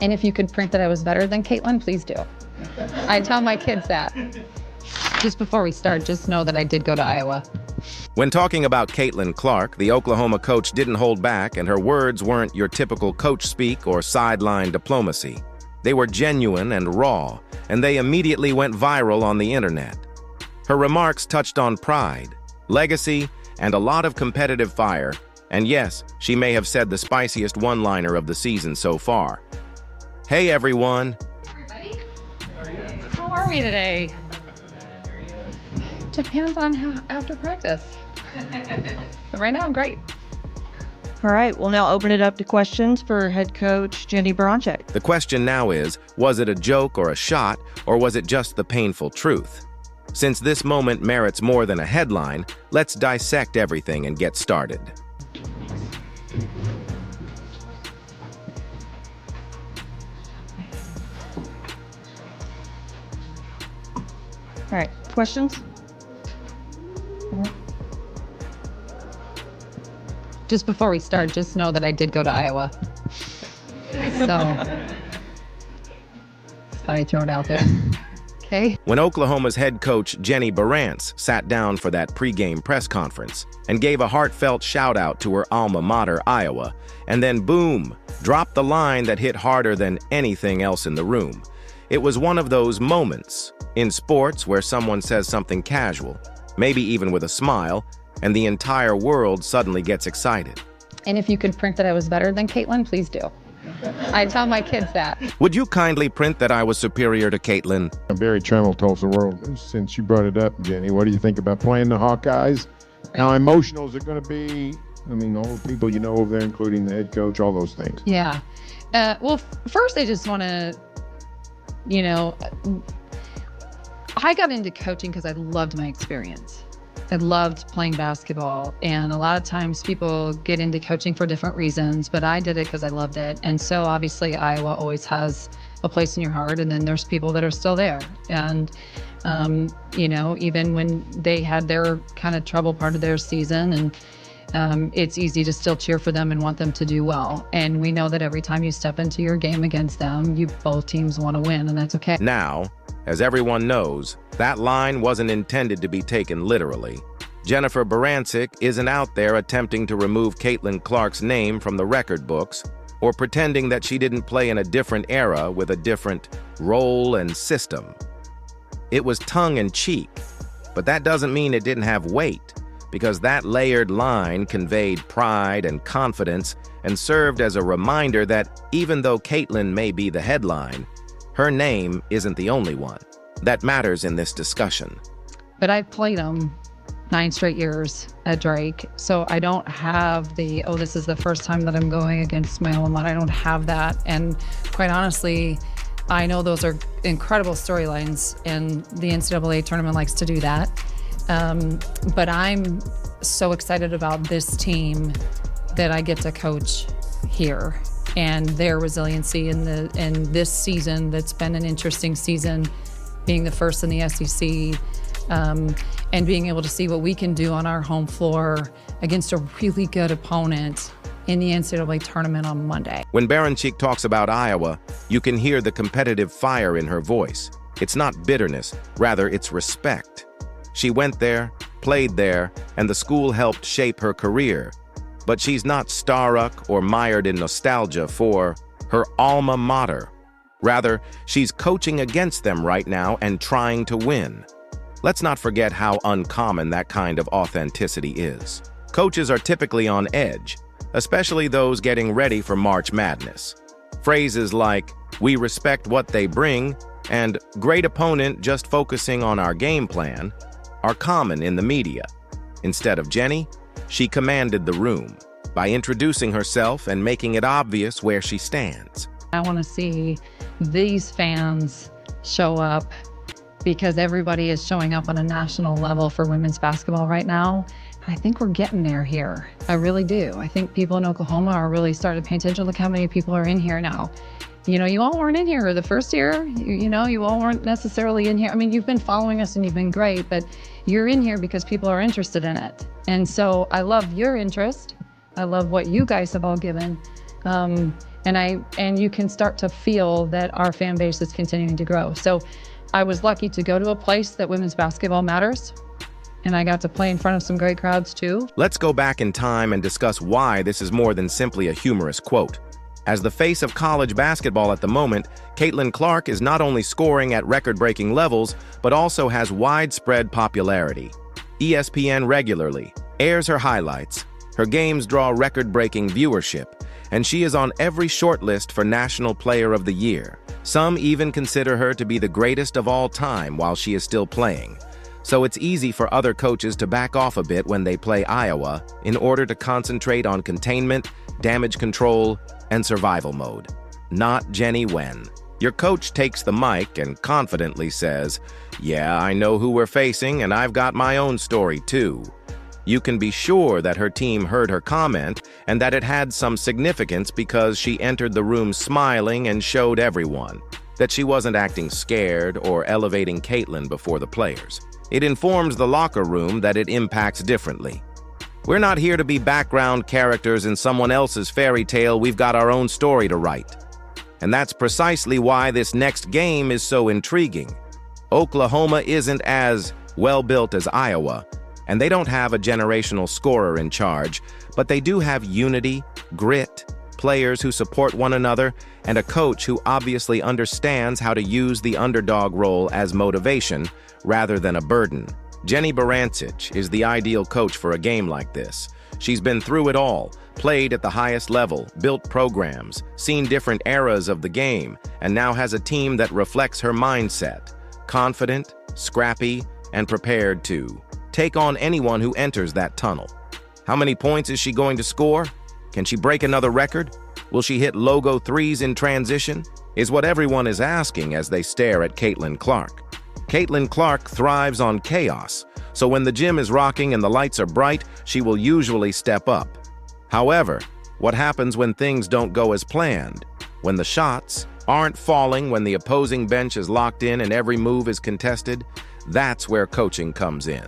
And if you could print that I was better than Caitlin, please do. I tell my kids that. Just before we start, just know that I did go to Iowa. When talking about Caitlin Clark, the Oklahoma coach didn't hold back, and her words weren't your typical coach speak or sideline diplomacy. They were genuine and raw, and they immediately went viral on the internet. Her remarks touched on pride, legacy, and a lot of competitive fire, and yes, she may have said the spiciest one-liner of the season so far. Hey everyone! Everybody? How are we today? Depends on how after practice. But right now I'm great. All right, we'll now open it up to questions for head coach Jenny Baranczyk. The question now is, was it a joke or a shot, or was it just the painful truth? Since this moment merits more than a headline, let's dissect everything and get started. All right, questions? Just before we start, just know that I did go to Iowa. So, thought I'd throw it out there. Okay. When Oklahoma's head coach Jenny Baranczyk sat down for that pregame press conference and gave a heartfelt shout-out to her alma mater, Iowa, and then boom, dropped the line that hit harder than anything else in the room. It was one of those moments in sports where someone says something casual, maybe even with a smile, and the entire world suddenly gets excited. And if you could print that I was better than Caitlin, please do. I tell my kids that. Would you kindly print that I was superior to Caitlin? Barry Tremmel told the world, since you brought it up, Jenny, what do you think about playing the Hawkeyes? How emotional is it going to be? I mean, all the people you know over there, including the head coach, all those things. Yeah. Well, first I just want to, I got into coaching because I loved my experience. I loved playing basketball, and a lot of times people get into coaching for different reasons, but I did it because I loved it. And so obviously Iowa always has a place in your heart, and then there's people that are still there. And, even when they had their kind of trouble part of their season, and it's easy to still cheer for them and want them to do well. And we know that every time you step into your game against them, both teams want to win, and that's okay. Now, as everyone knows, that line wasn't intended to be taken literally. Jennifer Baranczyk isn't out there attempting to remove Caitlin Clark's name from the record books or pretending that she didn't play in a different era with a different role and system. It was tongue-in-cheek, but that doesn't mean it didn't have weight, because that layered line conveyed pride and confidence and served as a reminder that even though Caitlin may be the headline, her name isn't the only one that matters in this discussion. But I've played them 9 straight years at Drake, so I don't have this is the first time that I'm going against my alma mater. I don't have that, and quite honestly, I know those are incredible storylines, and the NCAA tournament likes to do that. But I'm so excited about this team that I get to coach here, and their resiliency in this season that's been an interesting season, being the first in the SEC, and being able to see what we can do on our home floor against a really good opponent in the NCAA tournament on Monday. When Baranczyk talks about Iowa, you can hear the competitive fire in her voice. It's not bitterness, rather it's respect. She went there, played there, and the school helped shape her career. But she's not starstruck or mired in nostalgia for her alma mater. Rather, she's coaching against them right now and trying to win. Let's not forget how uncommon that kind of authenticity is. Coaches are typically on edge, especially those getting ready for March Madness. Phrases like, "We respect what they bring," and "great opponent, just focusing on our game plan," are common in the media. Instead of Jenny, she commanded the room by introducing herself and making it obvious where she stands. I want to see these fans show up, because everybody is showing up on a national level for women's basketball right now. I think we're getting there here. I really do. I think people in Oklahoma are really starting to pay attention to look how many people are in here now. You all weren't in here the first year. You all weren't necessarily in here. I mean, you've been following us and you've been great, but you're in here because people are interested in it. And so I love your interest. I love what you guys have all given. And you can start to feel that our fan base is continuing to grow. So I was lucky to go to a place that women's basketball matters, and I got to play in front of some great crowds too. Let's go back in time and discuss why this is more than simply a humorous quote. As the face of college basketball at the moment, Caitlin Clark is not only scoring at record-breaking levels, but also has widespread popularity. ESPN regularly airs her highlights. Her games draw record-breaking viewership, and she is on every shortlist for National Player of the Year. Some even consider her to be the greatest of all time while she is still playing. So it's easy for other coaches to back off a bit when they play Iowa in order to concentrate on containment, damage control, and survival mode. Not Jenny Wen. Your coach takes the mic and confidently says, "Yeah, I know who we're facing, and I've got my own story too." You can be sure that her team heard her comment and that it had some significance because she entered the room smiling and showed everyone that she wasn't acting scared or elevating Caitlin before the players. It informs the locker room that it impacts differently. We're not here to be background characters in someone else's fairy tale. We've got our own story to write. And that's precisely why this next game is so intriguing. Oklahoma isn't as well-built as Iowa, and they don't have a generational scorer in charge, but they do have unity, grit, players who support one another, and a coach who obviously understands how to use the underdog role as motivation rather than a burden. Jenny Barancic is the ideal coach for a game like this. She's been through it all, played at the highest level, built programs, seen different eras of the game, and now has a team that reflects her mindset: confident, scrappy, and prepared to take on anyone who enters that tunnel. How many points is she going to score? Can she break another record? Will she hit logo threes in transition? Is what everyone is asking as they stare at Caitlin Clark. Caitlin Clark thrives on chaos, so when the gym is rocking and the lights are bright, she will usually step up. However, what happens when things don't go as planned? When the shots aren't falling, when the opposing bench is locked in and every move is contested, that's where coaching comes in.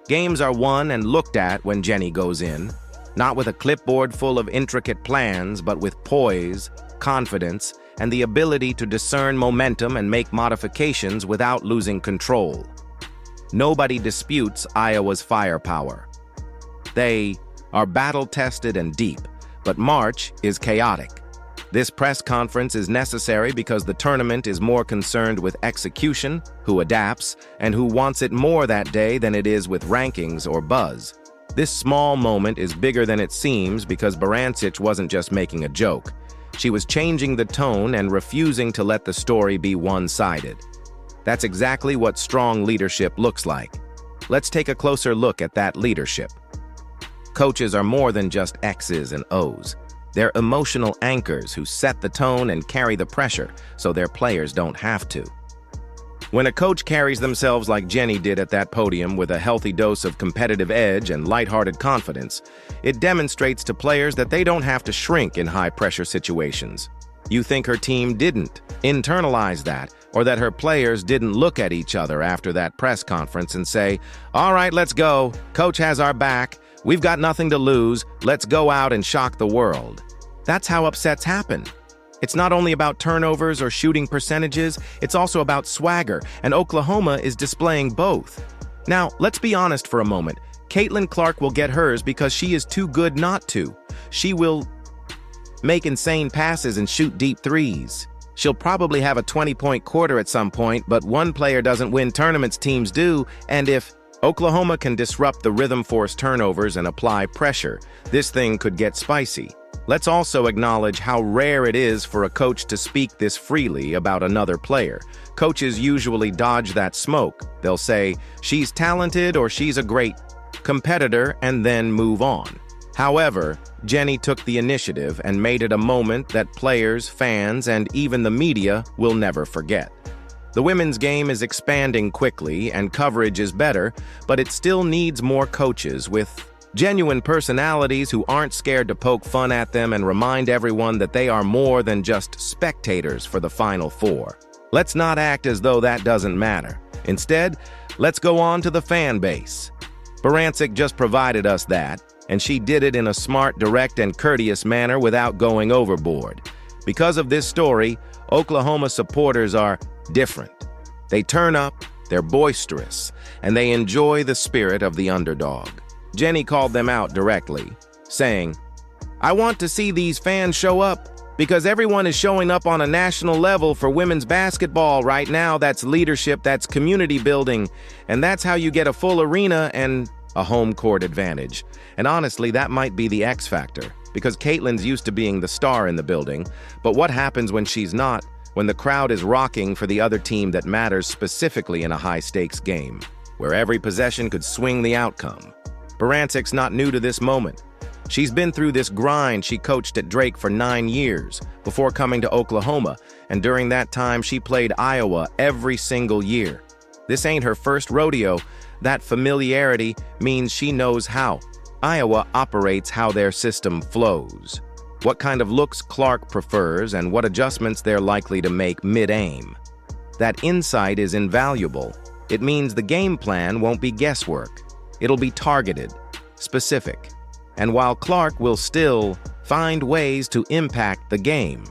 Games are won and looked at when Jenny goes in, not with a clipboard full of intricate plans, but with poise, confidence, and the ability to discern momentum and make modifications without losing control. Nobody disputes Iowa's firepower. They are battle-tested and deep, but March is chaotic. This press conference is necessary because the tournament is more concerned with execution, who adapts, and who wants it more that day than it is with rankings or buzz. This small moment is bigger than it seems because Barancic wasn't just making a joke. She was changing the tone and refusing to let the story be one-sided. That's exactly what strong leadership looks like. Let's take a closer look at that leadership. Coaches are more than just X's and O's. They're emotional anchors who set the tone and carry the pressure so their players don't have to. When a coach carries themselves like Jenny did at that podium with a healthy dose of competitive edge and lighthearted confidence, it demonstrates to players that they don't have to shrink in high-pressure situations. You think her team didn't internalize that, or that her players didn't look at each other after that press conference and say, "All right, let's go. Coach has our back. We've got nothing to lose. Let's go out and shock the world." That's how upsets happen. It's not only about turnovers or shooting percentages, it's also about swagger, and Oklahoma is displaying both. Now, let's be honest for a moment. Caitlin Clark will get hers because she is too good not to. She will make insane passes and shoot deep threes. She'll probably have a 20-point quarter at some point, but one player doesn't win tournaments, teams do, and if Oklahoma can disrupt the rhythm-force turnovers and apply pressure, this thing could get spicy. Let's also acknowledge how rare it is for a coach to speak this freely about another player. Coaches usually dodge that smoke. They'll say, "She's talented" or "She's a great competitor," and then move on. However, Jenny took the initiative and made it a moment that players, fans, and even the media will never forget. The women's game is expanding quickly and coverage is better, but it still needs more coaches with genuine personalities who aren't scared to poke fun at them and remind everyone that they are more than just spectators for the Final Four. Let's not act as though that doesn't matter. Instead, let's go on to the fan base. Barancic just provided us that, and she did it in a smart, direct, and courteous manner without going overboard. Because of this story, Oklahoma supporters are different. They turn up, they're boisterous, and they enjoy the spirit of the underdog. Jenny called them out directly, saying, "I want to see these fans show up because everyone is showing up on a national level for women's basketball right now. That's leadership, that's community building, and that's how you get a full arena and a home court advantage." And honestly, that might be the X factor, because Caitlin's used to being the star in the building, but what happens when she's not, when the crowd is rocking for the other team that matters, specifically in a high-stakes game, where every possession could swing the outcome? Barancic's not new to this moment. She's been through this grind. She coached at Drake for 9 years before coming to Oklahoma, and during that time she played Iowa every single year. This ain't her first rodeo. That familiarity means she knows how Iowa operates, how their system flows, what kind of looks Clark prefers, and what adjustments they're likely to make mid-aim. That insight is invaluable. It means the game plan won't be guesswork. It'll be targeted, specific. And while Clark will still find ways to impact the game,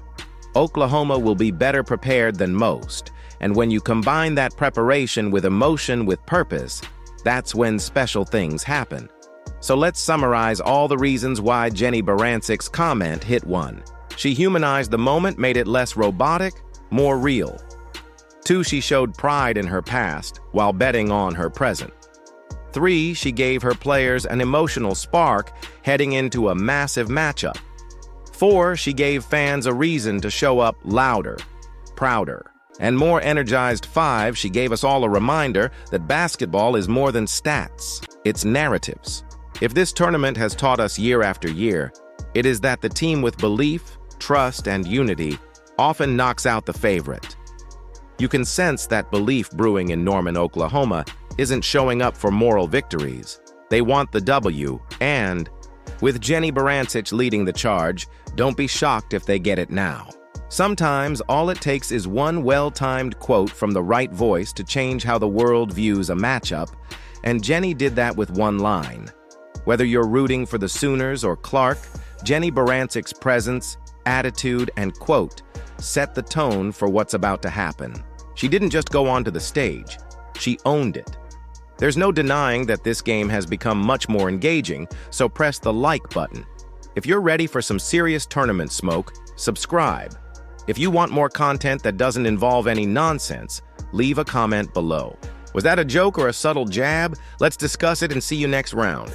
Oklahoma will be better prepared than most. And when you combine that preparation with emotion, with purpose, that's when special things happen. So let's summarize all the reasons why Jenny Barancic's comment hit one. She humanized the moment, made it less robotic, more real. 2, she showed pride in her past while betting on her present. 3, she gave her players an emotional spark heading into a massive matchup. 4, she gave fans a reason to show up louder, prouder, and more energized. 5, she gave us all a reminder that basketball is more than stats, it's narratives. If this tournament has taught us year after year, it is that the team with belief, trust, and unity often knocks out the favorite. You can sense that belief brewing in Norman, Oklahoma isn't showing up for moral victories. They want the W, and with Jenny Barancic leading the charge, don't be shocked if they get it now. Sometimes all it takes is one well-timed quote from the right voice to change how the world views a matchup, and Jenny did that with one line. Whether you're rooting for the Sooners or Clark, Jenny Barancic's presence, attitude, and quote set the tone for what's about to happen. She didn't just go onto the stage, she owned it. There's no denying that this game has become much more engaging, so press the like button. If you're ready for some serious tournament smoke, subscribe. If you want more content that doesn't involve any nonsense, leave a comment below. Was that a joke or a subtle jab? Let's discuss it and see you next round.